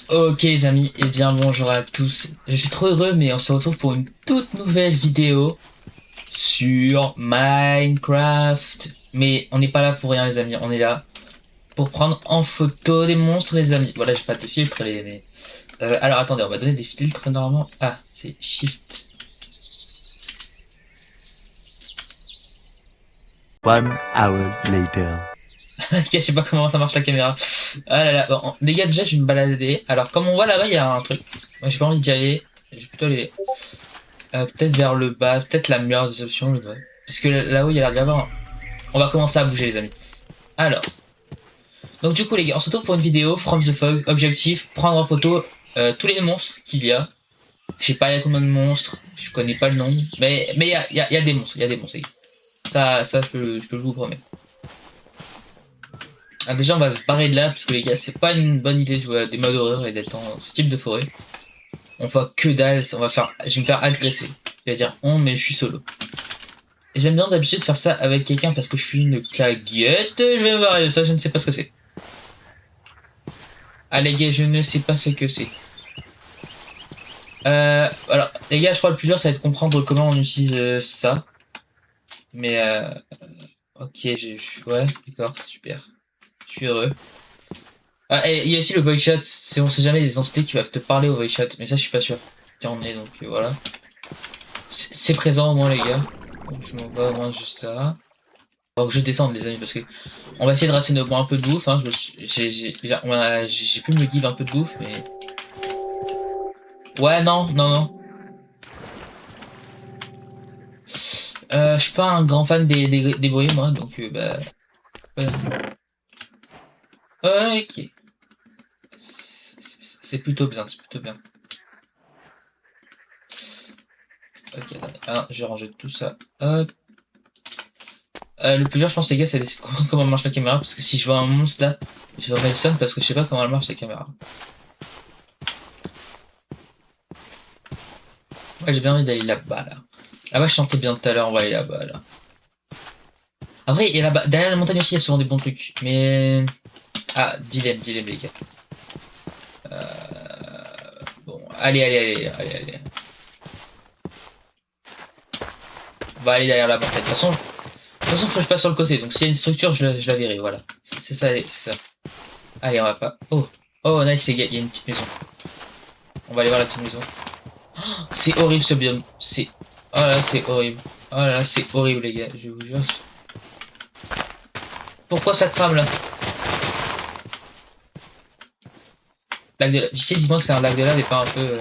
Ok les amis, et bien bonjour à tous. Je suis trop heureux mais on se retrouve pour une toute nouvelle vidéo sur Minecraft. Mais on n'est pas là pour rien les amis, on est là pour prendre en photo des monstres les amis. Voilà, j'ai pas de filtre mais... alors attendez, on va donner des filtres normalement. Ah, c'est Shift. One hour later. Ok, je sais pas comment ça marche la caméra. Ah là là, bon, les gars déjà je vais me balader. Alors comme on voit là-bas il y a un truc. Moi j'ai pas envie d'y aller, je vais plutôt aller peut-être vers le bas, peut-être la meilleure des options le bas. Parce que là-haut il y a l'air d'y avoir On va commencer à bouger les amis. Alors, donc du coup les gars, on se retrouve pour une vidéo From the Fog, objectif, prendre en photo tous les monstres qu'il y a. Je sais pas il y a combien de monstres, je connais pas le nom, mais il y a des monstres, il y a des monstres les gars. Ça je peux vous promettre. Alors déjà on va se barrer de là, parce que les gars c'est pas une bonne idée de jouer à des modes horreur et d'être dans ce type de forêt. On voit que dalle, on va se faire, je vais me faire agresser. Je vais dire on, mais je suis solo. Et j'aime bien d'habitude faire ça avec quelqu'un parce que je suis une caguette. Je vais me barrer de ça, je ne sais pas ce que c'est. Ah les gars, je ne sais pas ce que c'est. Alors, les gars, je crois que le plus dur, ça va être de comprendre comment on utilise ça. Mais, ok, ouais, d'accord, super. Je suis heureux. Ah, et il y a aussi le voice chat. On sait jamais des entités qui peuvent te parler au voice chat. Mais ça, je suis pas sûr. Tiens, on est, donc voilà. C'est présent au moins, les gars. Donc, je m'en vais au moins juste ça. Faut que je descende, les amis, parce que on va essayer de rassiner au moins un peu de bouffe. Hein. J'ai pu me give un peu de bouffe, mais. Ouais, non, non, non. Je suis pas un grand fan des bruits, moi, donc bah. Ouais. Ok. C'est plutôt bien, c'est plutôt bien. Ok, attendez. Ah, je vais ranger tout ça. Hop. Le plus dur, je pense, les gars, c'est d'essayer de comprendre comment marche la caméra, parce que si je vois un monstre là, je vais le son parce que je sais pas comment elle marche la caméra. Ouais, j'ai bien envie d'aller là-bas, là. Là-bas, je chantais bien tout à l'heure, on va aller là-bas, là. Après, il y a là-bas, derrière la montagne aussi, il y a souvent des bons trucs, mais... Ah, dilemme, les gars. Bon, allez. On va aller derrière la montagne. De toute façon, faut que je passe sur le côté. Donc, s'il y a une structure, je la verrai. Voilà. C'est ça, c'est ça. Allez, on va pas. Oh, nice, les gars. Il y a une petite maison. On va aller voir la petite maison. Oh, c'est horrible ce biome. Oh là, c'est horrible. Oh là, c'est horrible, les gars. Je vous jure. Pourquoi ça crame là? Lac de lave. Tu sais, dis-moi que c'est un lac de lave et pas un peu.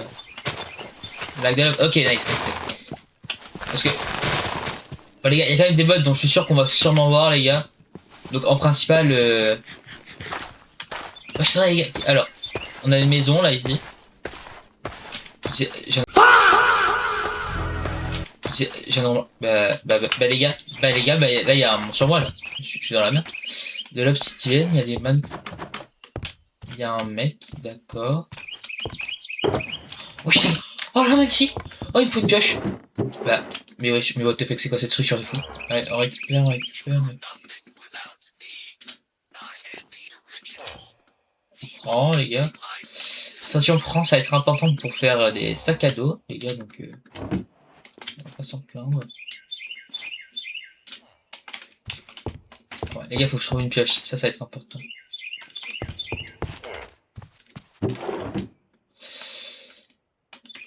Lac de lave. Ok, nice. Parce que. Bon, les gars, il y a quand même des modes dont je suis sûr qu'on va sûrement voir, les gars. Donc, en principal. Ouais, c'est vrai, les gars. Alors, on a une maison là, ici. J'ai les gars, là il y a un sur moi là. Je suis dans la merde. De l'obsidienne, il y a des man. Il y a un mec, d'accord. Wesh, oh là magnifique. Oh il me faut une pioche. Bah, mais wesh, mais what the fuck, c'est quoi cette structure de fou? Ouais, on récupère. Oh les gars. Ça si on prend, ça va être important pour faire des sacs à dos, les gars, donc on va pas s'en plaindre. Ouais, les gars, faut que je trouve une pioche, ça va être important.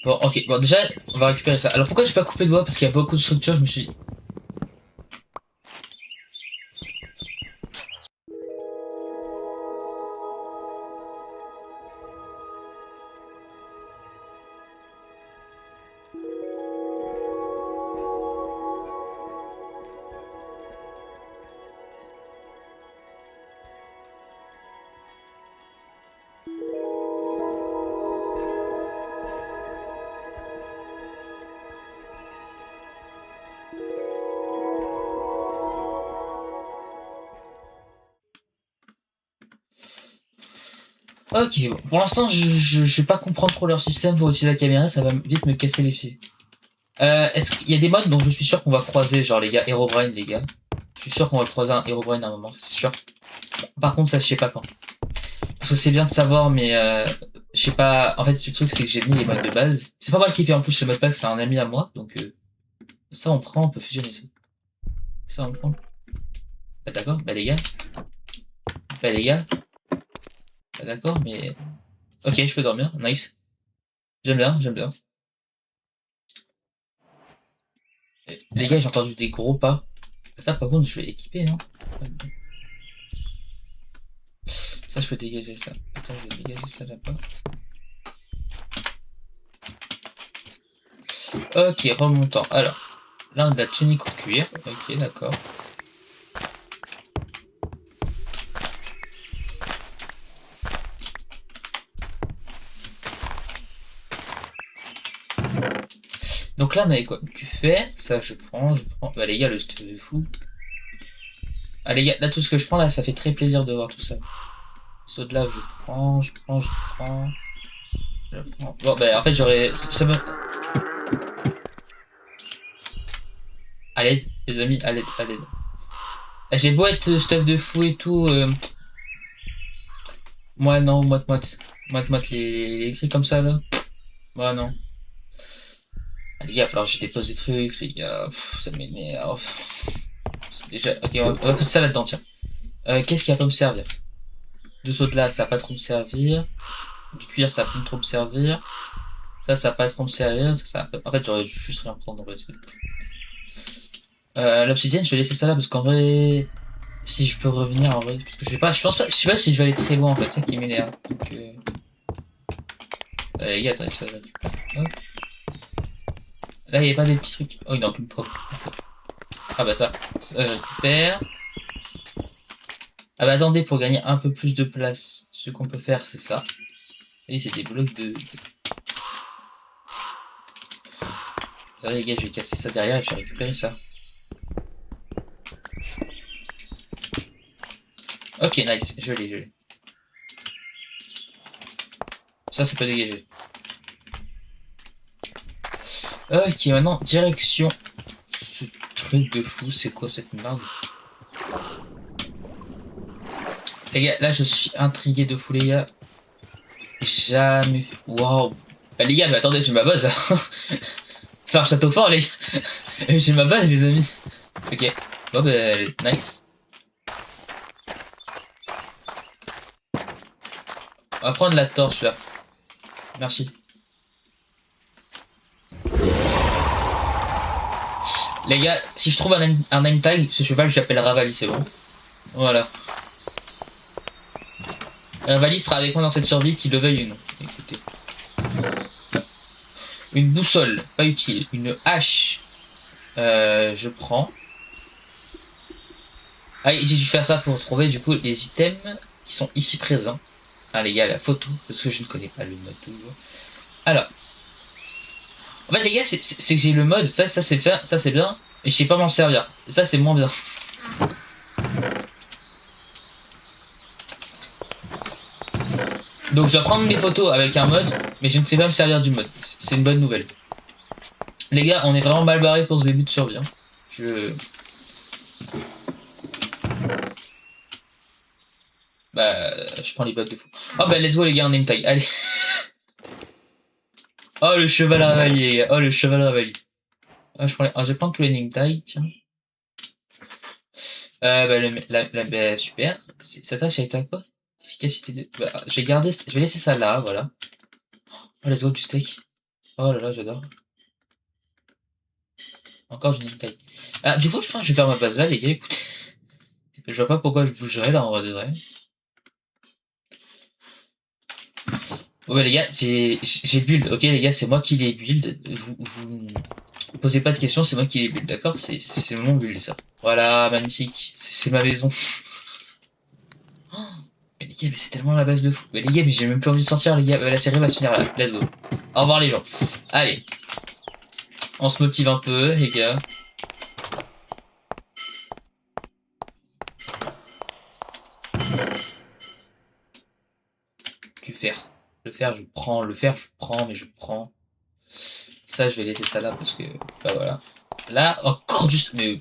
Bon, ok, bon, déjà, on va récupérer ça. Alors, pourquoi j'ai pas coupé de bois? Parce qu'il y a beaucoup de structures, je me suis dit. Ok, bon, pour l'instant, je vais pas comprendre trop leur système pour utiliser la caméra, ça va vite me casser les pieds. Est-ce qu'il y a des modes dont je suis sûr qu'on va croiser, genre les gars, Herobrine, les gà. Je suis sûr qu'on va croiser un Herobrine à un moment, c'est sûr. Par contre, ça, je sais pas quand. Parce que c'est bien de savoir, mais Je sais pas, en fait le truc c'est que j'ai mis les modes de base. C'est pas moi qui fais en plus le mode pack, c'est un ami à moi, donc ça on prend, on peut fusionner ça. Ça on prend. Bah d'accord, bah les gars. Bah les gars. Bah d'accord, mais... Ok, je peux dormir, nice. J'aime bien, j'aime bien. Les gars, j'ai entendu des gros pas. Ça par contre je vais équiper, non? Ça je peux dégager ça. Attends, je vais dégager ça là-bas. Ok, remontant. Alors, là on a de la tunique en cuir. Ok, d'accord. Donc là on avait quoi? Du fer, ça je prends, je prends. Bah les gars, le stuff de fou. Ah les gars, là tout ce que je prends là, ça fait très plaisir de voir tout ça. Saut de lave, je prends, je prends, je prends. Je prends. Bon bah en fait j'aurais. Ça me. À l'aide, les amis, à l'aide, à l'aide. Ah, j'ai beau être stuff de fou et tout. Moi non, moite-moite. Moite-moite les cris comme ça là. Moi non. Ah, les gars, il va falloir que je dépose des trucs, les gars. Ça m'énerve. C'est déjà. Ok, on va poser ça là-dedans, tiens. Qu'est-ce qui va pas me servir? Deux sauts de lave, ça va pas trop me servir. Du cuir, ça va pas trop me servir. Ça va pas trop me servir. En fait, j'aurais juste rien prendre en vrai. L'obsidienne, je vais laisser ça là parce qu'en vrai, si je peux revenir en vrai, parce que je sais pas, je pense pas, je sais pas si je vais aller très loin en fait, c'est ça qui m'énerve. Donc, les gars, attendez, ça là. Hop. Là, il y a pas des petits trucs. Oh, il en plus propre. Ah bah ça je récupère. Ah bah attendez, pour gagner un peu plus de place, ce qu'on peut faire, c'est ça. Et c'est des blocs de. Là, les gars, je vais casser ça derrière et je vais récupérer ça. Ok, nice, je l'ai. Ça peut dégager. Ok, maintenant, direction. Ce truc de fou, c'est quoi cette merde? Les gars, là, je suis intrigué de fou, les gars. Jamais. Waouh! Bah, les gars, mais attendez, j'ai ma base là. C'est un château fort, les gars. J'ai ma base, les amis. Ok. Bon, bah, nice. On va prendre la torche là. Merci. Les gars, si je trouve un name tag, ce cheval, je l'appelle Ravali, c'est bon. Voilà. Ravali sera avec moi dans cette survie, qu'il le veuille ou non. Écoutez. Une boussole, pas utile. Une hache, je prends. Ah, j'ai dû faire ça pour trouver du coup les items qui sont ici présents. Ah les gars, la photo, parce que je ne connais pas le mode toujours. Alors, en fait les gars, c'est que j'ai le mode, ça c'est fait, ça c'est bien, et je sais pas m'en servir. Ça c'est moins bien. Donc je dois prendre mes photos avec un mode, mais je ne sais pas me servir du mode. C'est une bonne nouvelle. Les gars, on est vraiment mal barré pour ce début de survie. Hein. Je prends les bottes de fou. Oh bah let's go les gars, on name tag. Allez. Oh le cheval Ravali les gars. Oh le cheval Ravali. Je vais prendre tous les name tags, tiens. Bah, super. Cette tâche a été à quoi? Efficacité de. Bah, je vais laisser ça là, voilà. Oh let's go du steak. Oh là là, j'adore. Encore du name tag. Ah, du coup, je pense que je vais faire ma base là, les gars, écoutez. Je vois pas pourquoi je bougerais là en vrai de vrai. Bon bah les gars, j'ai build, ok les gars, c'est moi qui les build. Vous posez pas de questions, c'est moi qui les build, d'accord? C'est mon build ça. Voilà, magnifique, c'est ma maison. Oh, mais les gars, mais c'est tellement la base de fou. Mais les gars, mais j'ai même plus envie de sortir les gars. La série va se finir là, let's go. Au revoir les gens. Allez, on se motive un peu les gars. Du fer. Le fer, je prends. Le fer, je prends, mais je prends. Ça, je vais laisser ça là parce que. Bah voilà. Là, encore juste. Mais.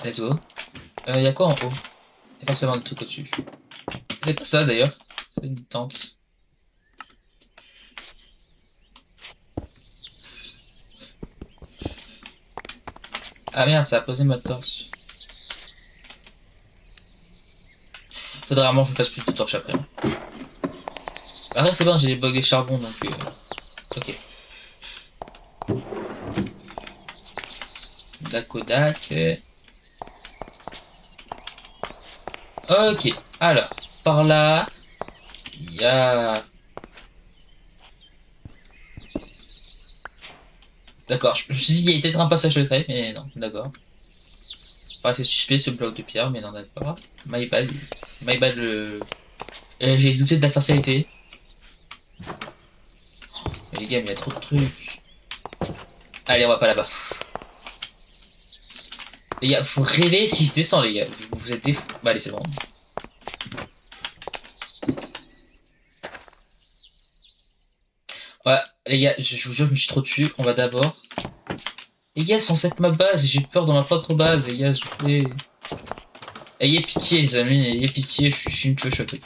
Let's go. Y'a quoi en haut? Y'a forcément des trucs au-dessus. C'est quoi ça d'ailleurs? C'est une tente. Ah merde, ça a posé ma torche. Faudrait vraiment que je fasse plus de torches après. Après c'est bon, j'ai des bugs de charbon donc... Ok. Dakodak. Ok, alors, par là, il y a... D'accord, je me suis dit qu'il y avait peut-être un passage secret, mais non, d'accord. Enfin, c'est suspect ce bloc de pierre, mais non, d'accord. My bad. My bad, j'ai douté de la sincérité. Mais les gars, mais il y a trop de trucs. Allez, on va pas là-bas. Les gars, faut rêver si je descends, les gars. Vous êtes des fous. Bah, allez, c'est bon. Ouais, les gars, je vous jure, je me suis trop dessus. On va d'abord... Les gars, c'est censé être ma base. J'ai peur dans ma propre base, les gars, s'il vous plaît. Ayez pitié, les amis. Ayez pitié, je suis une chochotte, ok.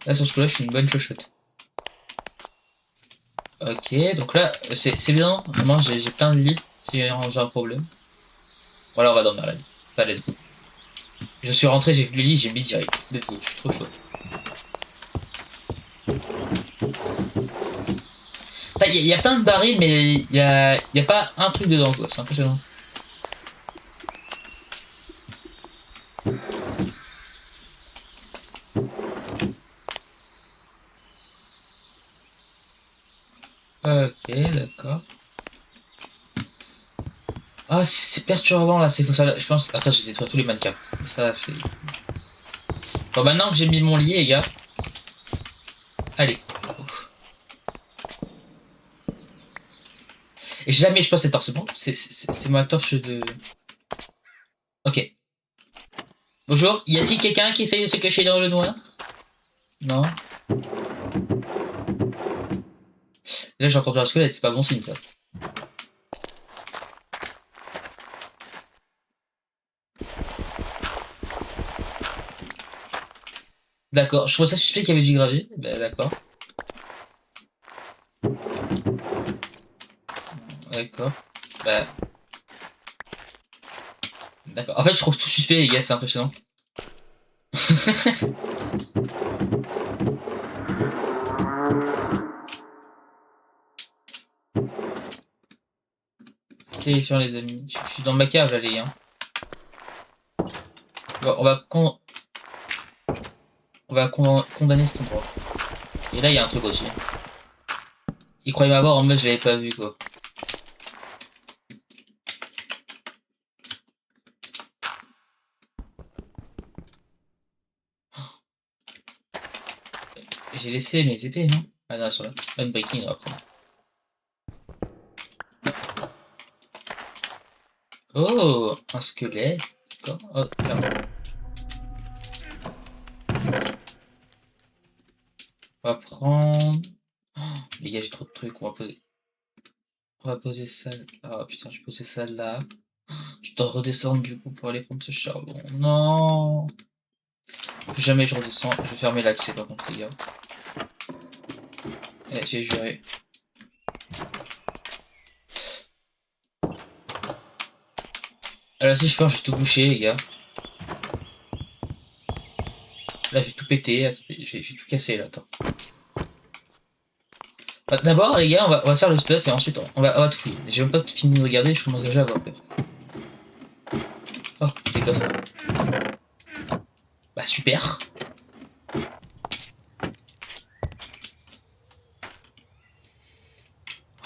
Là, sur ce coup-là, je suis une bonne chochotte. Ok, donc là, c'est bien. Moi, j'ai plein de lits si j'ai un problème. Voilà, on va dormir la nuit. Enfin, let's go. Je suis rentré, j'ai vu le lit, j'ai mis direct. Let's go, je suis trop chaud. Enfin, y a plein de barils, mais y a pas un truc dedans, quoi. C'est impressionnant. Ok, d'accord. Ah, c'est perturbant là, c'est faux ça. Je pense. Après, j'ai détruit tous les mannequins. Ça, c'est. Bon, maintenant que j'ai mis mon lit, les gars. Allez. Et jamais je passe cette torche. Bon, c'est ma torche de. Ok. Bonjour, y a-t-il quelqu'un qui essaye de se cacher dans le noir? Non. Là, j'ai entendu un squelette, c'est pas bon signe ça. D'accord, je trouvais ça suspect qu'il y avait du gravier. Ben, d'accord. D'accord. Bah. D'accord. En fait, je trouve tout suspect, les gars, c'est impressionnant. Ok, sur les amis. Je suis dans ma cave, là, les gars. Bon, condamner cet endroit. Et là, il y a un truc aussi. Il croyait m'avoir en mode je l'avais pas vu, quoi. J'ai laissé mes épées, non? Ah non, elles sont là. Même breaking, on va prendre. Oh, un squelette. D'accord. Oh, clairement. On va prendre... Oh, les gars, j'ai trop de trucs. On va poser ça... Ah putain, je vais poser ça là. Je dois redescendre du coup pour aller prendre ce charbon. Non. Plus jamais je redescends. Je vais fermer l'accès par contre, les gars. Eh, j'ai juré. Alors si je pense, je vais tout boucher, les gars. Là, je vais tout péter. Je vais tout casser, là. Attends. Bah, d'abord, les gars, on va faire le stuff et ensuite, on va tout fouiller. J'ai même pas fini de regarder, je commence déjà à avoir peur. Oh, des coffres. Bah, super.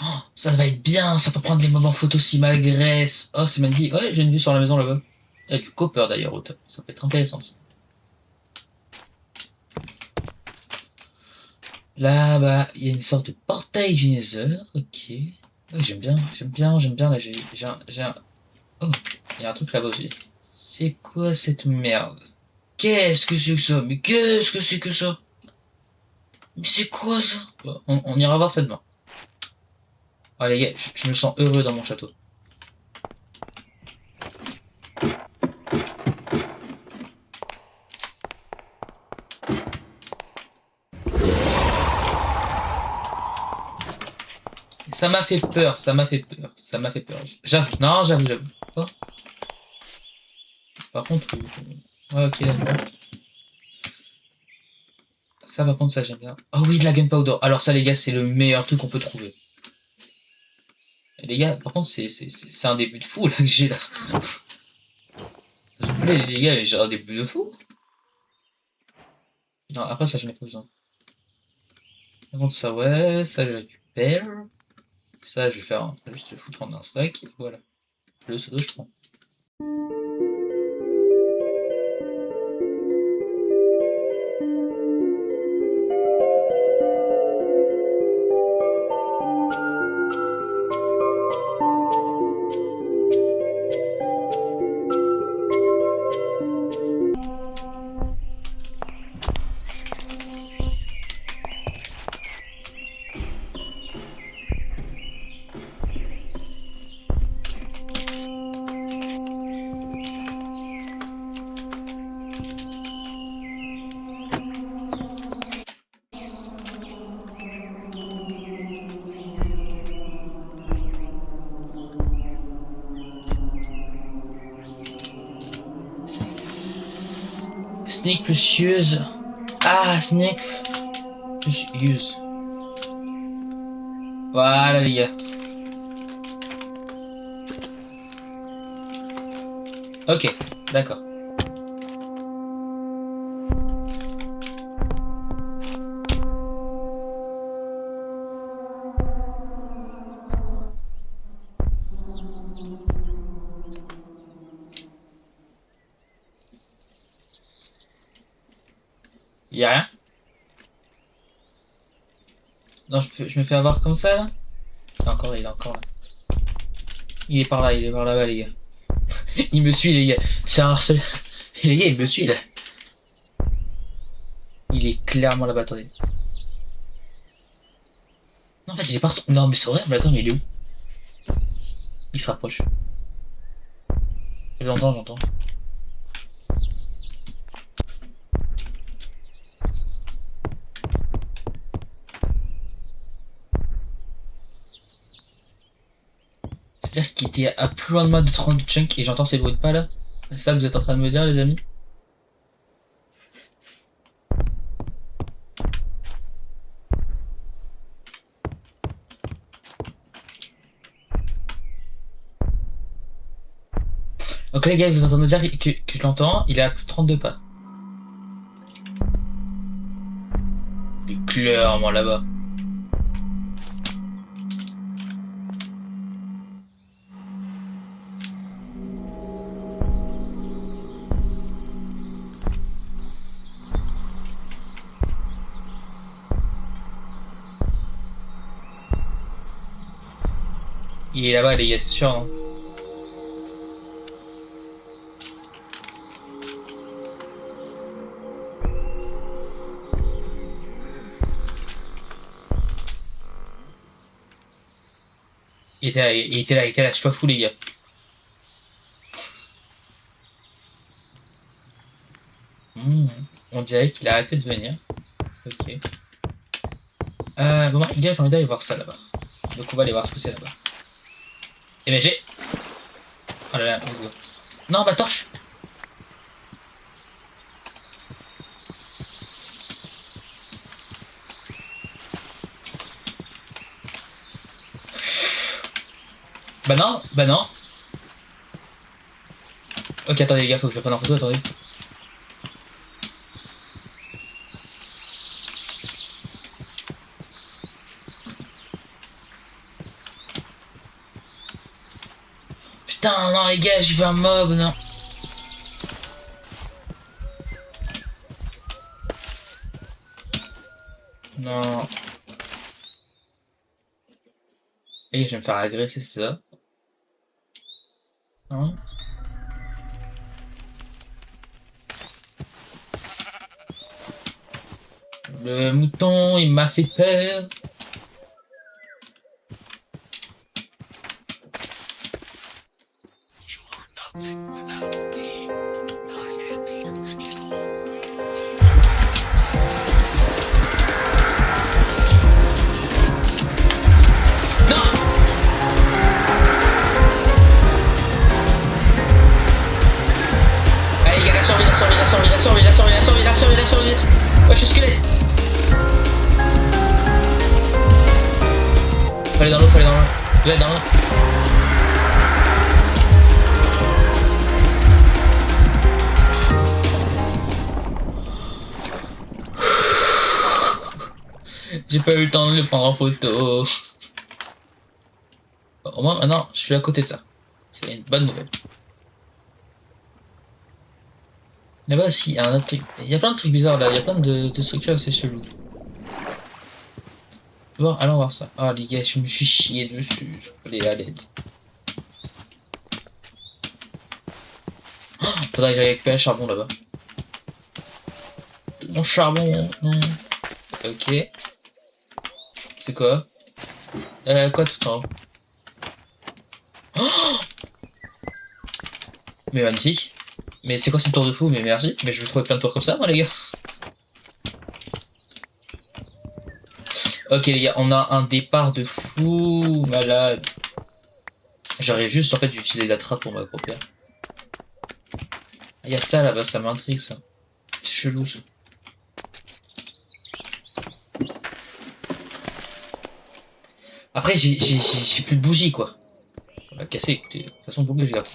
Oh, ça va être bien, ça peut prendre des moments photos si m'agresse. Oh, c'est magnifique. Ouais, j'ai une vue sur la maison là-bas. Il y a du copper d'ailleurs au top. Ça peut être intéressant. Ça. Là-bas, il y a une sorte de portail du Nether. Ok. Ouais, j'aime bien, j'aime bien, j'aime bien. Là, j'ai un... Oh, il y a un truc là-bas aussi. C'est quoi cette merde? Qu'est-ce que c'est que ça? Mais qu'est-ce que c'est que ça? Mais c'est quoi ça? Bon, on ira voir ça demain. Oh les gars, je me sens heureux dans mon château. Ça m'a fait peur, ça m'a fait peur, ça m'a fait peur. J'avoue, non, j'avoue. Quoi? Par contre, ouais, ok, d'accord. Ça, par contre, ça, j'aime bien. Oh oui, de la gunpowder. Alors ça, les gars, c'est le meilleur truc qu'on peut trouver. Et les gars, par contre, c'est un début de fou, là, que j'ai, là. S'il vous plaît, les gars, j'ai un début de fou. Non, après, ça, je n'ai pas besoin. Par contre, ça, ouais, ça, je récupère. Ça, je vais faire juste le foutre en un stack. Voilà. Le pseudo, je prends. Sneak plus use. Ah, sneak plus use. Voilà, les gars. Ok, d'accord. Y'a rien? Non, je me fais avoir comme ça, là? Il est encore là. Il est par là, il est par là-bas, les gars. Il me suit, les gars. C'est un harceleur. Les gars, il me suit, là. Il est clairement là-bas, attendez. Non, en fait, il est partout. Non, mais c'est vrai, mais attends, mais il est où? Il se rapproche. J'entends, j'entends. C'est-à-dire qu'il était à plus loin de moi de 30 chunks et j'entends ces bruits de pas là. C'est ça que vous êtes en train de me dire, les amis? Donc les gars, vous êtes en train de me dire que je l'entends, il est à plus de 32 pas. Il est clairement là-bas. Il est là-bas, les gars, c'est sûr. Hein. Il était là, je suis pas fou, les gars. On dirait qu'il a arrêté de venir. Ok. Bon, les gars, j'ai envie d'aller voir ça là-bas. Donc on va aller voir ce que c'est là-bas. Et ben j'ai... Oh là là, let's go. Non, ma torche. Bah non, bah non. Ok, attendez les gars, faut que je le prenne en photo, attendez. Putain, non les gars, j'ai vu un mob, non. Non. Et je vais me faire agresser, c'est ça? Non. Le mouton, il m'a fait peur. Faut aller dans l'eau, faut aller dans l'eau. Ouais, dans l'eau. J'ai pas eu le temps de le prendre en photo. Au moins, maintenant, je suis à côté de ça. C'est une bonne nouvelle. Là-bas aussi, il y a un autre truc. Il y a plein de trucs bizarres là, il y a plein de structures assez cheloues. Bon, allons voir ça. Ah les gars, je me suis chié dessus, je voulais à l'aide. Faudrait que j'aille récupérer le charbon là-bas. Mon charbon, non. Ok. C'est quoi? Quoi tout en haut? Oh, mais magnifique. Mais c'est quoi cette tour de fou? Mais merci. Mais je vais trouver plein de tours comme ça, moi les gars. Ok les gars, on a un départ de fou malade. J'aurais juste en fait utilisé la trappe pour m'accroupir. Il y a ça là-bas, ça m'intrigue ça. C'est chelou ça. Après j'ai plus de bougies quoi. On va casser, écoutez. De toute façon faut que je garde.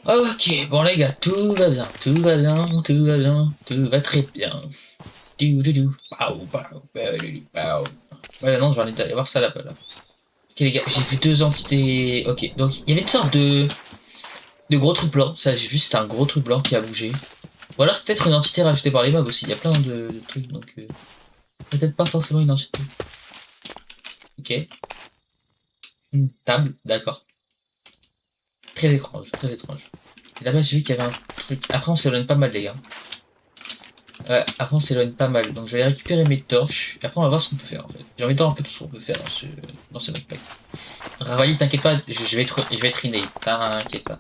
Ok, bon les gars, tout va bien, tout va bien, tout va bien, tout va très bien. Ouais, non, je vais aller voir ça là-bas. Là. Ok les gars, j'ai vu deux entités. Ok, donc il y avait une sorte de gros truc blanc. Ça, j'ai vu, c'était un gros truc blanc qui a bougé. Ou alors c'est peut-être une entité rajoutée par les mobs aussi. Il y a plein de trucs, donc peut-être pas forcément une entité. Ok. Une table, d'accord. Très étrange, très étrange. Et là-bas, j'ai vu qu'il y avait un truc. Après, on s'éloigne pas mal, les gars. Ouais, après, on s'éloigne pas mal. Donc, je vais aller récupérer mes torches. Et après, on va voir ce qu'on peut faire, en fait. J'ai envie de voir un peu tout ce qu'on peut faire dans ce backpack. Ravali, t'inquiète pas, je vais être innate. T'inquiète pas.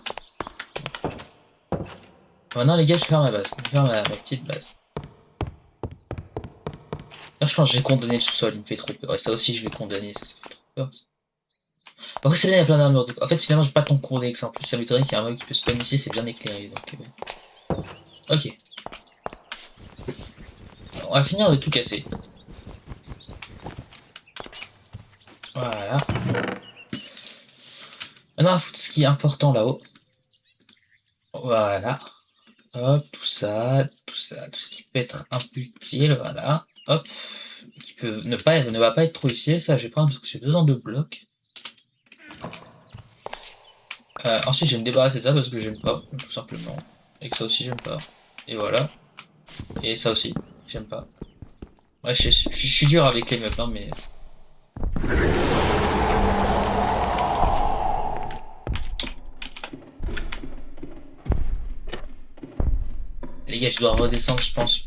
Maintenant, les gars, je vais faire ma base. Je vais faire ma petite base. Là, je pense que je vais condamner le sous-sol. Il me fait trop peur. Et ça aussi, je vais condamner. Ça fait trop peur. Après, c'est bien, il y a plein d'armures. En fait, finalement, je vais pas tant condamner que ça. En plus, ça m'étonnerait qu'il y ait un mec qui peut spawn ici. C'est bien éclairé. Donc, ok. On va finir de tout casser. Voilà. Maintenant, on va foutre ce qui est important là-haut. Voilà. Hop, tout ça, tout ça, tout ce qui peut être un peu utile, voilà. Hop. Qui peut ne va pas être trop utile, ça je vais prendre parce que j'ai besoin de blocs. Ensuite, je vais me débarrasser de ça parce que j'aime pas, tout simplement. Et que ça aussi, j'aime pas. Et voilà. Et ça aussi, j'aime pas. Ouais, je suis dur avec les meubles, hein, mais. Les gars, je dois redescendre, je pense.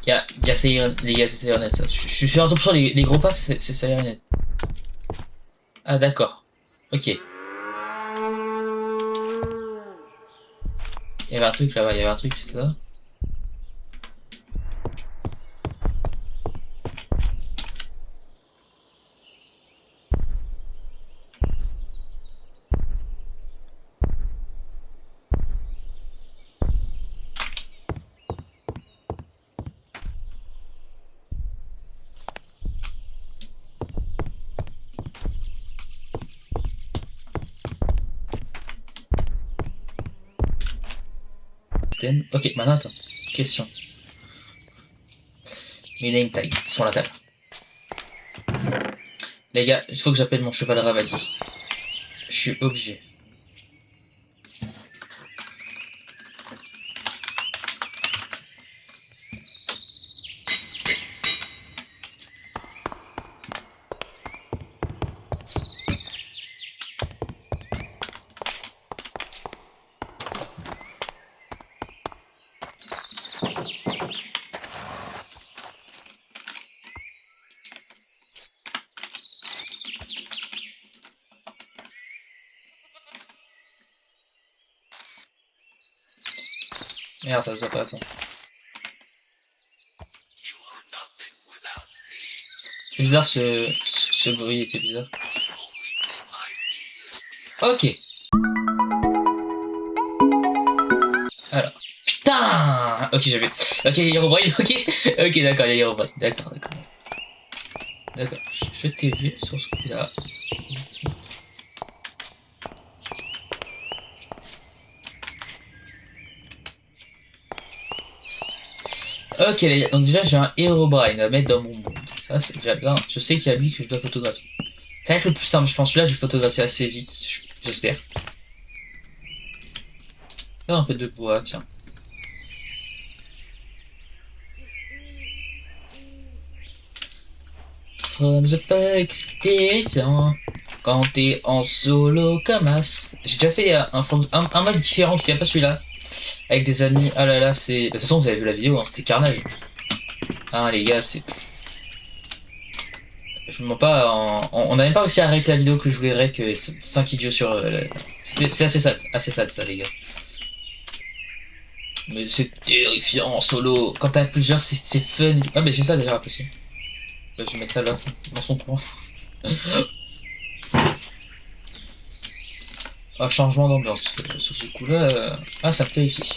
Il y a les gars, c'est Sayernet, ça. Je suis sûr à 100% les gros pas, c'est Sayernet. Ah, d'accord. Ok. Il y avait un truc là-bas, il y avait un truc, c'est ça. Ok, maintenant attends. Question. Mes name tags sont à la table. Les gars, il faut que j'appelle mon cheval Ravali. Je suis obligé. Merde, ça se voit pas, attends. C'est bizarre ce bruit était bizarre. Ok. Alors. Putain. Ok, j'avais. Ok, il y a Herobrine, ok. Ok, d'accord, il y a Herobrine. D'accord. D'accord, je t'ai vu sur ce coup-là. Ok, les gars, donc déjà j'ai un Herobrine à mettre dans mon monde. Ça, c'est déjà bien. Je sais qu'il y a lui que je dois photographier. Ça va être le plus simple, je pense. Celui-là, je vais photographier assez vite, j'espère. Faire un peu de bois, tiens. From the Pack, c'est terrifiant. Quand t'es en solo comme as. J'ai déjà fait un mode différent qui n'est pas celui-là. Avec des amis. Ah là là, c'est. De toute façon, vous avez vu la vidéo, hein, c'était carnage. Ah les gars, c'est. Je me mens pas, on n'a même pas réussi à rec la vidéo que je voulais rec 5 idiots sur. C'est assez sad ça les gars. Mais c'est terrifiant en solo. Quand t'as plusieurs, c'est fun. Ah mais j'ai ça déjà aussi. Bah, je vais mettre ça là, dans son coin. Ah, changement d'ambiance. Sur ce coup-là. Ah, ça me terrifie.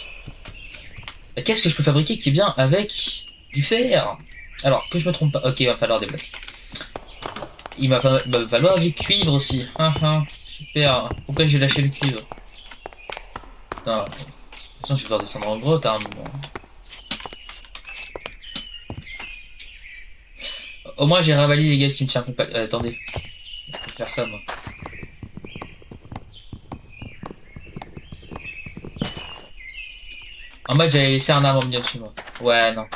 Qu'est-ce que je peux fabriquer qui est bien avec du fer? Alors, que je me trompe pas. Ok, il va me falloir des blocs. Il va me falloir du cuivre aussi. Super. Pourquoi j'ai lâché le cuivre? Putain. De toute façon, je vais devoir descendre en grotte à un moment. Au moins, j'ai ravalé les gars qui me tiennent compagnie. Attendez. Je peux faire ça, moi. En mode, j'avais laissé un arbre au milieu de chez moi. Ouais, non.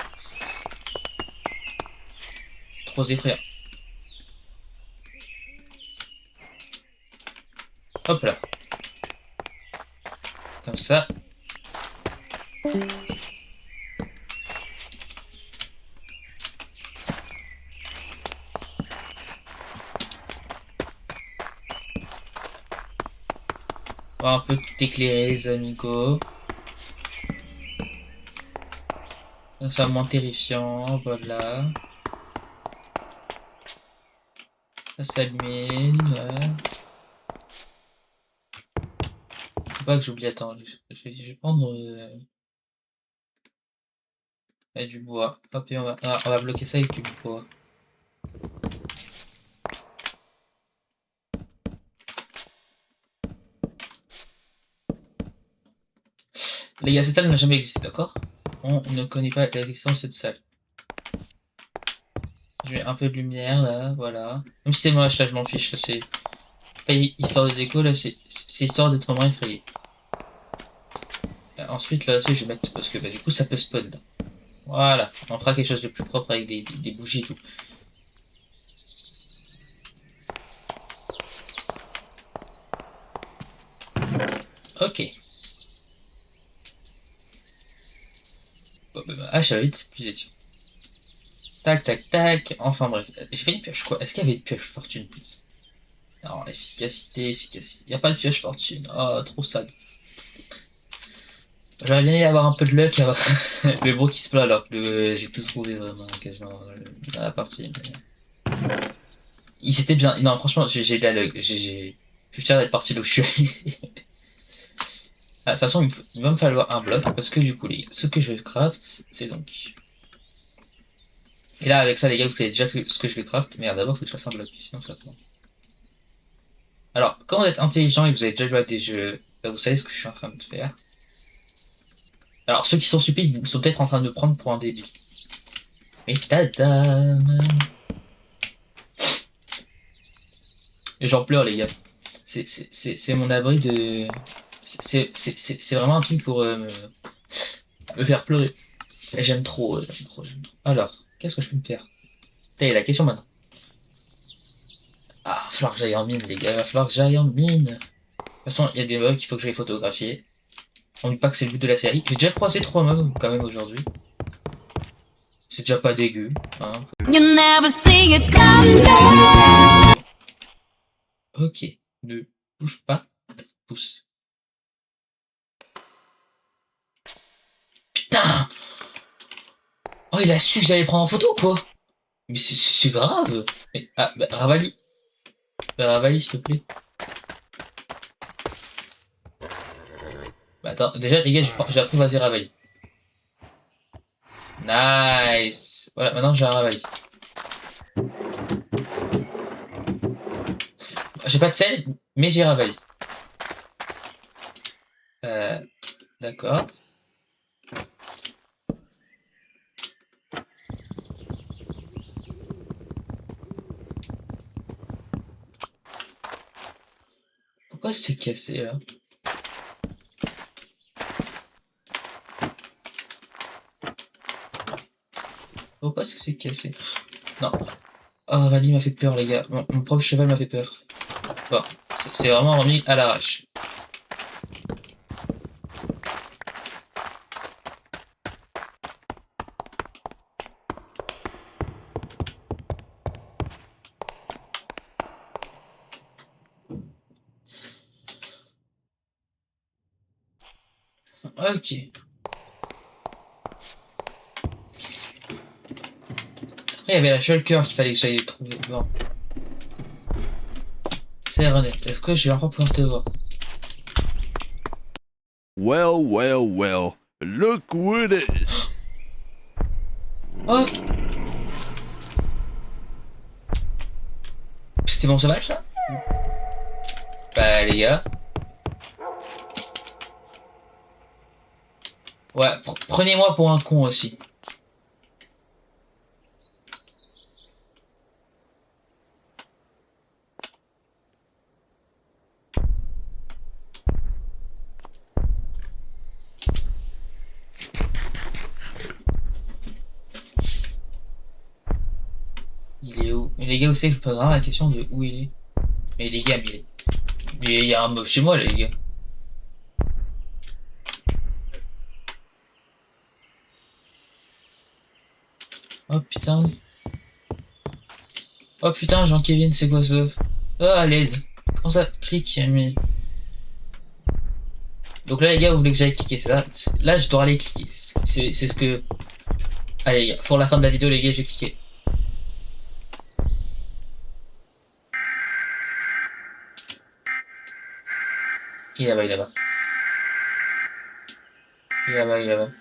Trop effrayant. Hop là. Comme ça. On va un peu tout éclairer, les amigos. Ça sera moins terrifiant. Voilà. Ça s'allume. Ouais. Faut pas que j'oublie. Attends, je vais prendre du bois. Hop, et on va bloquer ça avec du bois. Les gars, cette salle n'a jamais existé, d'accord? On ne connaît pas l'existence de cette salle. Je mets un peu de lumière là, voilà. Même si c'est moche, là, je m'en fiche. Là, c'est pas histoire de déco, là, c'est histoire d'être moins effrayé. Ensuite, là, aussi, je vais mettre. Parce que bah, du coup, ça peut spawn là. Voilà, on fera quelque chose de plus propre avec des bougies et tout. Ok. Bon, ah, je savais vite, plus étions. Tac, tac, tac. Enfin bref. J'ai fait une pioche, quoi. Est-ce qu'il y avait une pioche fortune, please? Non, efficacité. Y a pas de pioche fortune. Oh, trop sad. J'aurais bien aimé avoir un peu de luck, avoir le bon qui se plaint alors que j'ai tout trouvé vraiment quasiment dans la partie. Il s'était bien. Non, franchement, j'ai eu de la luck. Je suis fier d'être parti d'où je suis allé. Ah, de toute façon, il va me falloir un bloc parce que du coup, les gars, ce que je craft, c'est donc. Et là, avec ça, les gars, vous savez déjà ce que je vais craft. Mais d'abord, il faut que je fasse un bloc. Sinon, ça va pas. Alors, quand vous êtes intelligent et que vous avez déjà joué à des jeux, bah, vous savez ce que je suis en train de faire. Alors, ceux qui sont stupides ils sont peut-être en train de me prendre pour un débile. Mais tadam! Et j'en pleure, les gars. C'est mon abri de. C'est vraiment un truc pour me faire pleurer. Et j'aime trop, j'aime trop. Alors, qu'est-ce que je peux me faire? T'as la question maintenant. Ah, il va falloir que j'aille en mine, les gars. Il va falloir que j'aille en mine. De toute façon, il y a des mobs qu'il faut que j'aille photographier. On dit pas que c'est le but de la série. J'ai déjà croisé 3 mobs quand même aujourd'hui. C'est déjà pas dégueu. Hein. You never see it come. Ok, ne bouge pas, pousse. Putain! Oh, il a su que j'allais prendre en photo, quoi! Mais c'est grave! Mais, ah, bah, Ravali. Bah, Ravali, s'il te plaît. Bah, attends, déjà, les gars, j'ai appris vas-y Ravali. Nice! Voilà, maintenant j'ai un Ravali. J'ai pas de sel, mais j'ai Ravali. D'accord. Pourquoi c'est cassé là? Pourquoi est-ce que c'est cassé? Non. Oh, Rally m'a fait peur, les gars. Mon propre cheval m'a fait peur. Bon, c'est vraiment remis à l'arrache. Ok. Après, il y avait la shulker qu'il fallait que j'aille trouver. Bon. C'est René. Est-ce que je vais encore pouvoir te voir? Well, well, well. Look who it is. Oh! C'était mon cheval, ça? Bah, les gars. Ouais, prenez-moi pour un con aussi. Il est où? Mais les gars, vous savez que je pose vraiment la question de où il est. Mais les gars, mais il y a un mob chez moi, là, les gars. Oh putain. Oh putain, Jean-Kevin, c'est quoi ça? Oh, à l'aide. Comment ça? Clique, mais. Donc là, les gars, vous voulez que j'aille cliquer, c'est ça? Là, je dois aller cliquer. C'est ce que. Allez, les gars, pour la fin de la vidéo, les gars, je vais cliquer. Il est là-bas, il est là-bas. Il est là-bas, il est là-bas.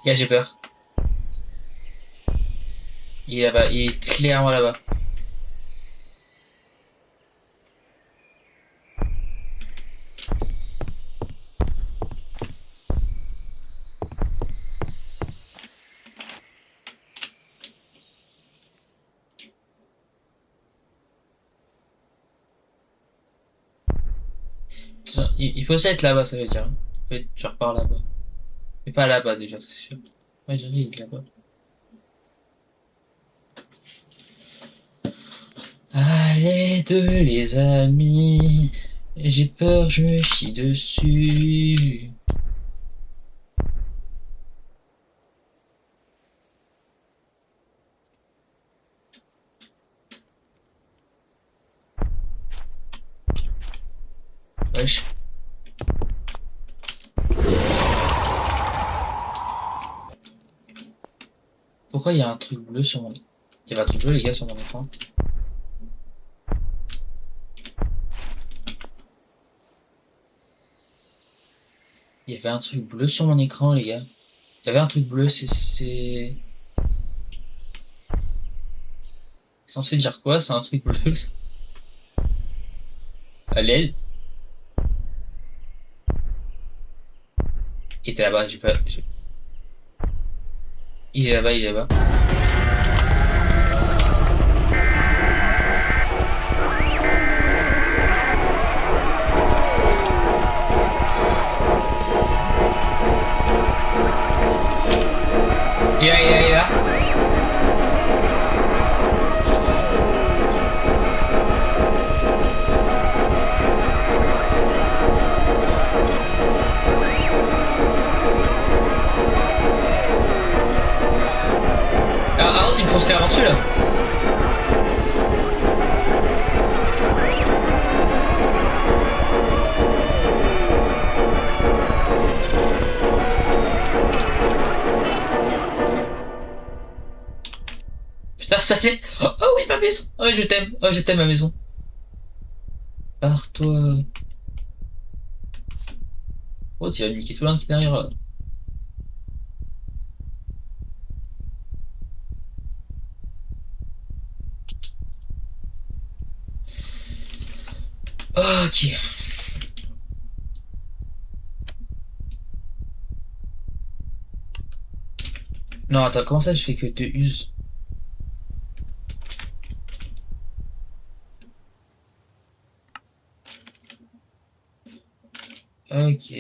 Les gars, j'ai peur. Il est là-bas, il est clairement là-bas. Il faut aussi être là-bas, ça veut dire. Il faut être genre par là-bas. Mais pas là-bas déjà, c'est sûr. Ouais, j'ai dit, il est là-bas. Allez, les amis. J'ai peur, je me chie dessus. Wesh. Pourquoi il y a un truc bleu sur mon... Il y avait un truc bleu, les gars, sur mon écran. Il y avait un truc bleu sur mon écran, les gars. Il y avait un truc bleu, c'est censé dire quoi? C'est un truc bleu. À l'aide. Il était là-bas, j'ai pas... Il est là-bas, il est là-bas. Il est là, il est là, il est là. ça y est. Oh, oh oui, ma maison. Oh, je t'aime. Oh, je t'aime, ma maison. Alors, toi... Oh, tu vas niquer tout l'un qui est derrière. Ok. Non, attends, comment ça je fais que te use? Ok.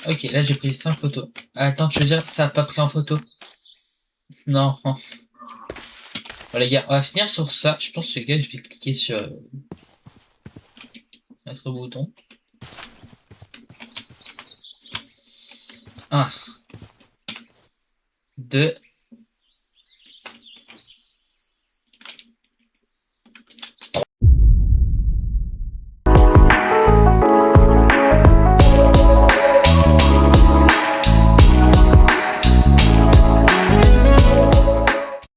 Ok, là j'ai pris 5 photos. Attends, je veux dire, ça a pas pris en photo. Non. Bon, les gars, on va finir sur ça. Je pense, les gars, je vais cliquer sur notre bouton. 1, 2,